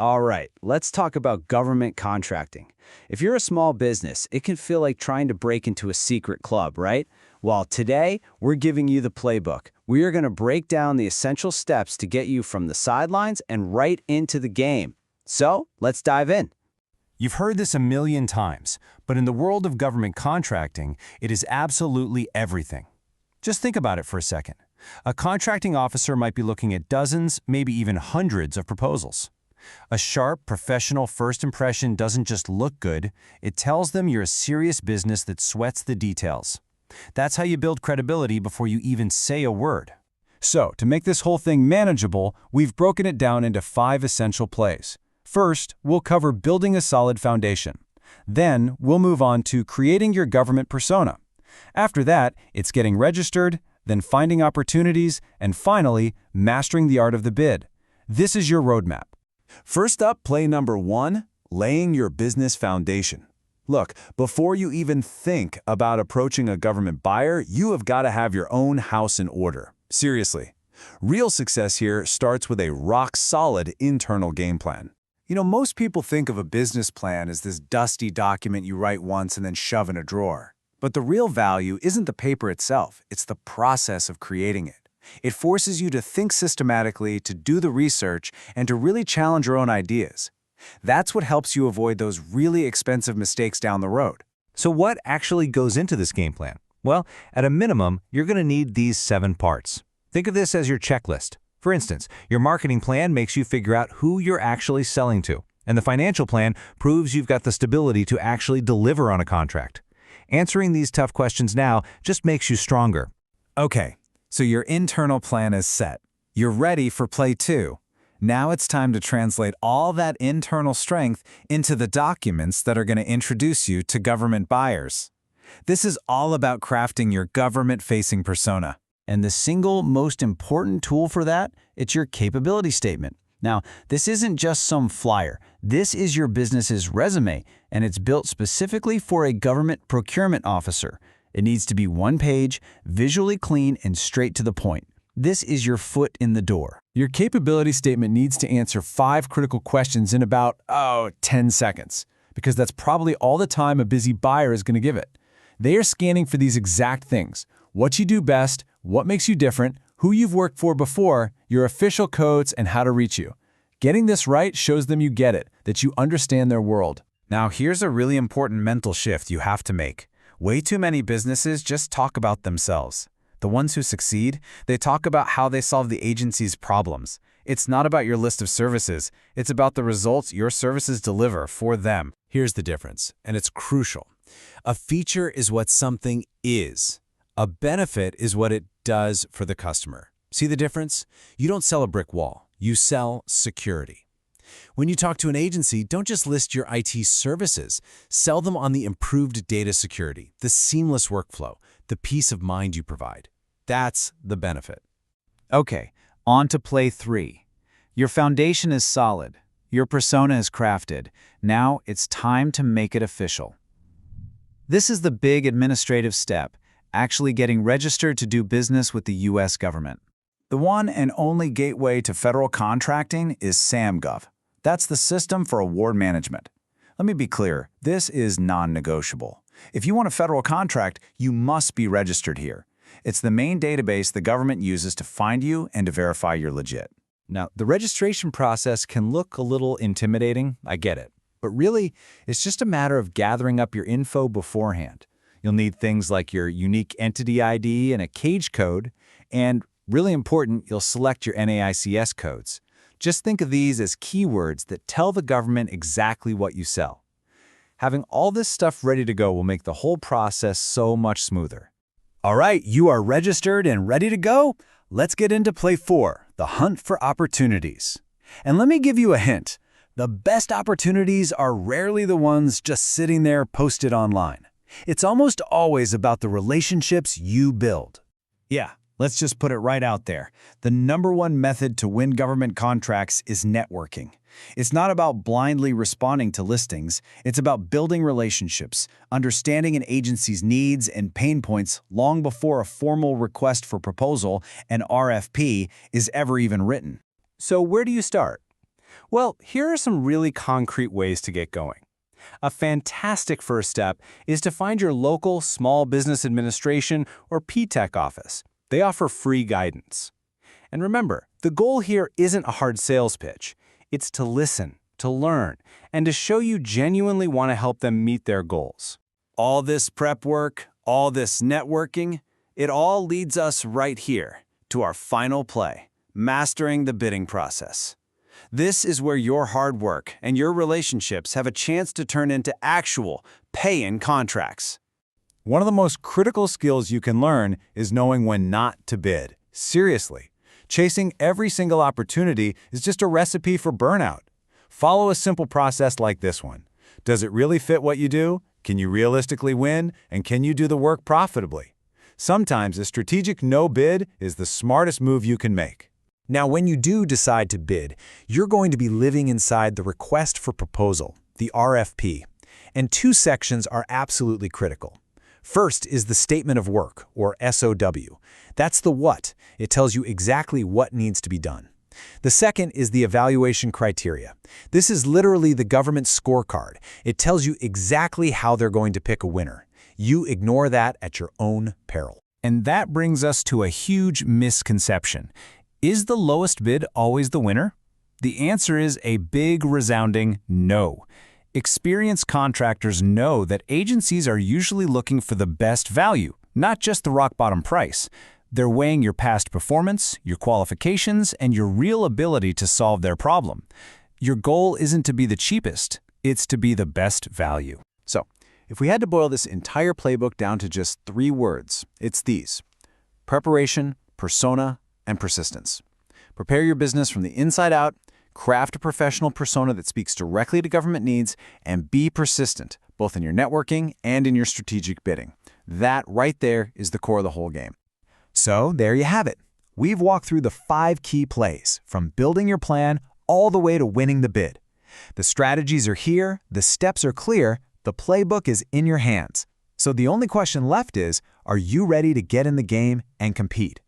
All right, let's talk about government contracting. If you're a small business, it can feel like trying to break into a secret club, right? Well, today, we're giving you the playbook. We are going to break down the essential steps to get you from the sidelines and right into the game. So, let's dive in. You've heard this a million times, but in the world of government contracting, it is absolutely everything. Just think about it for a second. A contracting officer might be looking at dozens, maybe even hundreds of proposals. A sharp, professional first impression doesn't just look good, it tells them you're a serious business that sweats the details. That's how you build credibility before you even say a word. So, to make this whole thing manageable, we've broken it down into 5 essential plays. First, we'll cover building a solid foundation. Then, we'll move on to creating your government persona. After that, it's getting registered, then finding opportunities, and finally, mastering the art of the bid. This is your roadmap. First up, play number 1, laying your business foundation. Look, before you even think about approaching a government buyer, you have got to have your own house in order. Seriously. Real success here starts with a rock-solid internal game plan. You know, most people think of a business plan as this dusty document you write once and then shove in a drawer. But the real value isn't the paper itself, it's the process of creating it. It forces you to think systematically, to do the research, and to really challenge your own ideas. That's what helps you avoid those really expensive mistakes down the road. So what actually goes into this game plan? Well, at a minimum, you're going to need these 7 parts. Think of this as your checklist. For instance, your marketing plan makes you figure out who you're actually selling to, and the financial plan proves you've got the stability to actually deliver on a contract. Answering these tough questions now just makes you stronger. Okay, so your internal plan is set. You're ready for play 2. Now it's time to translate all that internal strength into the documents that are going to introduce you to government buyers. This is all about crafting your government-facing persona. And the single most important tool for that, it's your capability statement. Now, this isn't just some flyer. This is your business's resume, and it's built specifically for a government procurement officer. It needs to be one page, visually clean, and straight to the point. This is your foot in the door. Your capability statement needs to answer 5 critical questions in about, 10 seconds, because that's probably all the time a busy buyer is going to give it. They are scanning for these exact things: what you do best, what makes you different, who you've worked for before, your official codes, and how to reach you. Getting this right shows them you get it, that you understand their world. Now, here's a really important mental shift you have to make. Way too many businesses just talk about themselves. The ones who succeed, they talk about how they solve the agency's problems. It's not about your list of services. It's about the results your services deliver for them. Here's the difference, and it's crucial. A feature is what something is. A benefit is what it does for the customer. See the difference? You don't sell a brick wall. You sell security. When you talk to an agency, don't just list your IT services. Sell them on the improved data security, the seamless workflow, the peace of mind you provide. That's the benefit. Okay, on to play 3. Your foundation is solid. Your persona is crafted. Now it's time to make it official. This is the big administrative step, actually getting registered to do business with the U.S. government. The one and only gateway to federal contracting is SAM.gov. That's the system for award management. Let me be clear, this is non-negotiable. If you want a federal contract, you must be registered here. It's the main database the government uses to find you and to verify you're legit. Now, the registration process can look a little intimidating, I get it. But really, it's just a matter of gathering up your info beforehand. You'll need things like your unique entity ID and a cage code, and really important, you'll select your NAICS codes. Just think of these as keywords that tell the government exactly what you sell. Having all this stuff ready to go will make the whole process so much smoother. All right, you are registered and ready to go? Let's get into play 4, the hunt for opportunities. And let me give you a hint. The best opportunities are rarely the ones just sitting there posted online. It's almost always about the relationships you build. Yeah, let's just put it right out there. The #1 method to win government contracts is networking. It's not about blindly responding to listings. It's about building relationships, understanding an agency's needs and pain points long before a formal request for proposal, an RFP, is ever even written. So where do you start? Well, here are some really concrete ways to get going. A fantastic first step is to find your local Small Business Administration or PTech office. They offer free guidance. And remember, the goal here isn't a hard sales pitch. It's to listen, to learn, and to show you genuinely want to help them meet their goals. All this prep work, all this networking, it all leads us right here to our final play, mastering the bidding process. This is where your hard work and your relationships have a chance to turn into actual pay-in contracts. One of the most critical skills you can learn is knowing when not to bid. Seriously, chasing every single opportunity is just a recipe for burnout. Follow a simple process like this one. Does it really fit what you do? Can you realistically win? And can you do the work profitably? Sometimes a strategic no bid is the smartest move you can make. Now, when you do decide to bid, you're going to be living inside the Request for Proposal, the RFP. And two sections are absolutely critical. First is the Statement of Work, or SOW. That's the what. It tells you exactly what needs to be done. The second is the Evaluation Criteria. This is literally the government scorecard. It tells you exactly how they're going to pick a winner. You ignore that at your own peril. And that brings us to a huge misconception. Is the lowest bid always the winner? The answer is a big, resounding no. Experienced contractors know that agencies are usually looking for the best value, not just the rock-bottom price. They're weighing your past performance, your qualifications, and your real ability to solve their problem. Your goal isn't to be the cheapest, it's to be the best value. So, if we had to boil this entire playbook down to just 3 words, it's these: preparation, persona, and persistence. Prepare your business from the inside out, craft a professional persona that speaks directly to government needs, and be persistent, both in your networking and in your strategic bidding. That right there is the core of the whole game. So there you have it. We've walked through the 5 key plays, from building your plan all the way to winning the bid. The strategies are here, the steps are clear, the playbook is in your hands. So the only question left is, are you ready to get in the game and compete?